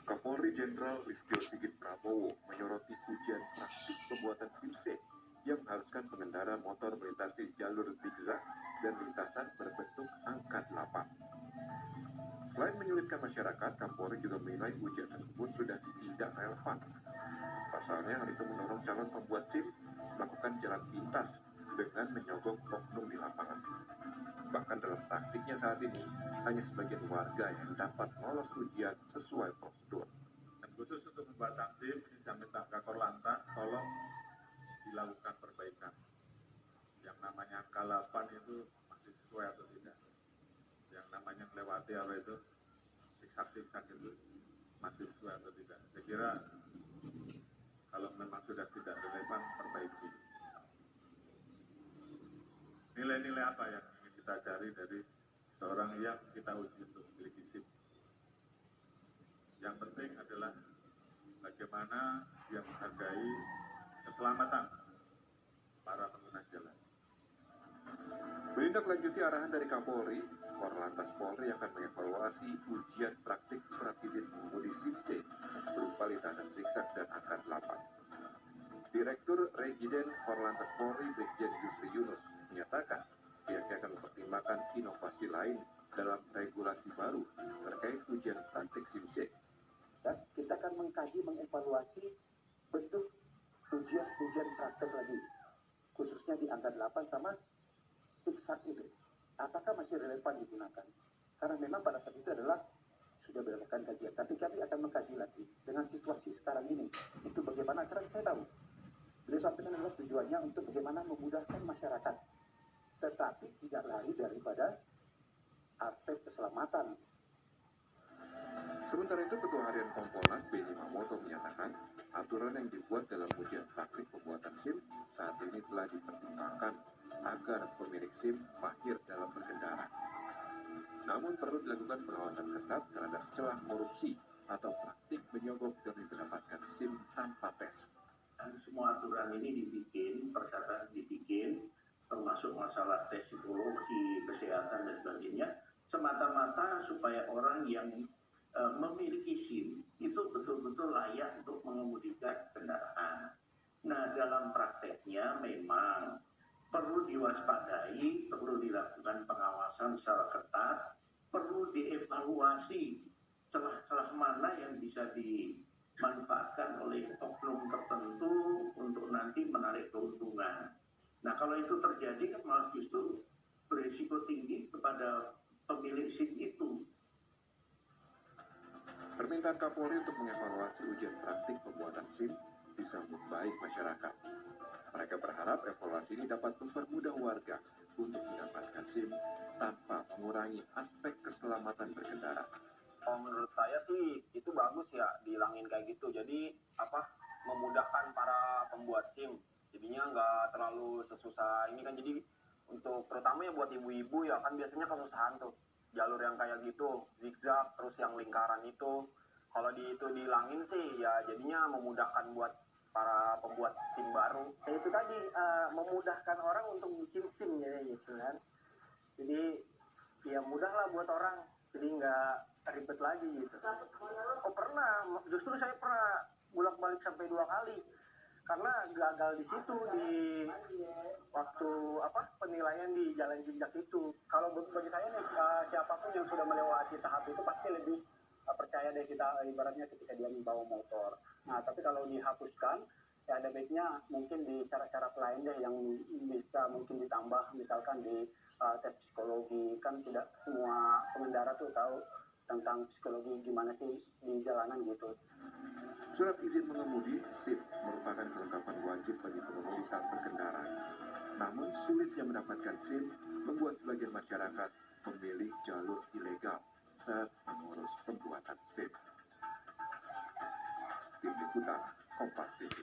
Kapolri Jenderal Listio Sigit Prabowo menyoroti ujian praktik pembuatan SIM-C yang mengharuskan pengendara motor melintasi jalur zigzag dan lintasan berbentuk angka 8. Selain menyulitkan masyarakat, Kapolri juga menilai ujian tersebut sudah tidak relevan. Pasalnya, hal itu mendorong calon pembuat SIM melakukan jalan pintas dengan menyogok oknum di lapangan. Bahkan dalam praktiknya saat ini, hanya sebagian warga yang dapat lolos ujian sesuai prosedur. Dan khusus untuk pembuatan SIM, ini saya minta Kakor Lantas tolong dilakukan perbaikan. Yang namanya angka 8 itu masih sesuai atau tidak. Yang namanya melewati apa itu, siksak-siksak itu masih sesuai atau tidak. Saya kira kalau memang sudah tidak relevan, perbaiki. Nilai-nilai apa yang ingin kita cari dari seorang yang kita uji untuk memiliki SIM? Yang penting adalah bagaimana dia menghargai keselamatan para pengguna jalan. Menindaklanjuti arahan dari Kapolri, Korlantas Polri akan mengevaluasi ujian praktik surat izin mengemudi SIM-C berupa lintasan zigzag dan angka 8. Direktur Regiden Korlantas Polri Brigjen Yusri Yunus menyatakan pihaknya akan mempertimbangkan inovasi lain dalam regulasi baru terkait ujian praktik SIM-C. Dan kita akan mengkaji, mengevaluasi bentuk ujian praktek lagi, khususnya di angka 8 sama zigzag itu. Apakah masih relevan digunakan? Karena memang pada saat itu adalah sudah berdasarkan kajian, tapi kami akan mengkaji lagi dengan situasi sekarang ini. Itu bagaimana, karena saya tahu beliau sampaikan adalah tujuannya untuk bagaimana memudahkan masyarakat, tetapi tidak lari daripada aspek keselamatan. Sementara itu, Ketua Harian Kompolnas Benny Mamoto menyatakan aturan yang dibuat dalam ujian praktik pembuatan SIM saat ini telah dipertimbangkan agar pemilik SIM mahir dalam berkendara. Namun perlu dilakukan pengawasan ketat terhadap celah korupsi atau praktik menyogok demi mendapatkan SIM tanpa tes. Semua aturan ini dibikin, persyaratan dibikin, termasuk masalah tes psikologi, kesehatan dan sebagainya, semata-mata supaya orang yang memiliki SIM itu betul-betul layak untuk mengemudikan kendaraan. Nah, dalam prakteknya memang perlu diwaspadai, perlu dilakukan pengawasan secara ketat, perlu dievaluasi celah-celah mana yang bisa dimanfaatkan oleh oknum tertentu untuk nanti menarik keuntungan. Nah, kalau itu terjadi kan malah justru berisiko tinggi kepada pemilik SIM itu. Permintaan Kapolri untuk mengevaluasi ujian praktik pembuatan SIM disambut baik masyarakat. Mereka berharap evaluasi ini dapat mempermudah warga untuk mendapatkan SIM tanpa mengurangi aspek keselamatan berkendara. Menurut saya sih itu bagus ya dihilangin kayak gitu. Jadi memudahkan para pembuat SIM. Jadinya nggak terlalu sesusah ini kan, jadi untuk terutama ya buat ibu-ibu ya kan biasanya kesusahan tuh jalur yang kayak gitu zigzag terus yang lingkaran itu. Kalau itu dihilangin sih ya jadinya memudahkan buat para pembuat SIM baru. Ya itu tadi memudahkan orang untuk bikin SIM ya gitu kan. Jadi ya mudah lah buat orang, jadi nggak ribet lagi gitu. Oh pernah, justru saya pernah bolak-balik sampai 2 kali karena gagal di situ di waktu penilaian di jalan zigzag itu. Kalau bagi saya nih siapapun yang sudah melewati tahap itu pasti lebih percaya deh kita ibaratnya ketika dia membawa motor. Nah tapi kalau dihapuskan ya ada baiknya mungkin di syarat-syarat lain deh yang bisa mungkin ditambah, misalkan di tes psikologi. Kan tidak semua pengendara tuh tahu tentang psikologi gimana sih di jalanan gitu. Surat izin mengemudi SIM merupakan kelengkapan wajib bagi pengemudi saat berkendara. Namun sulitnya mendapatkan SIM membuat sebagian masyarakat memilih jalur ilegal saat mengurus pembuatan SIM. Tim Liputan Kompas TV.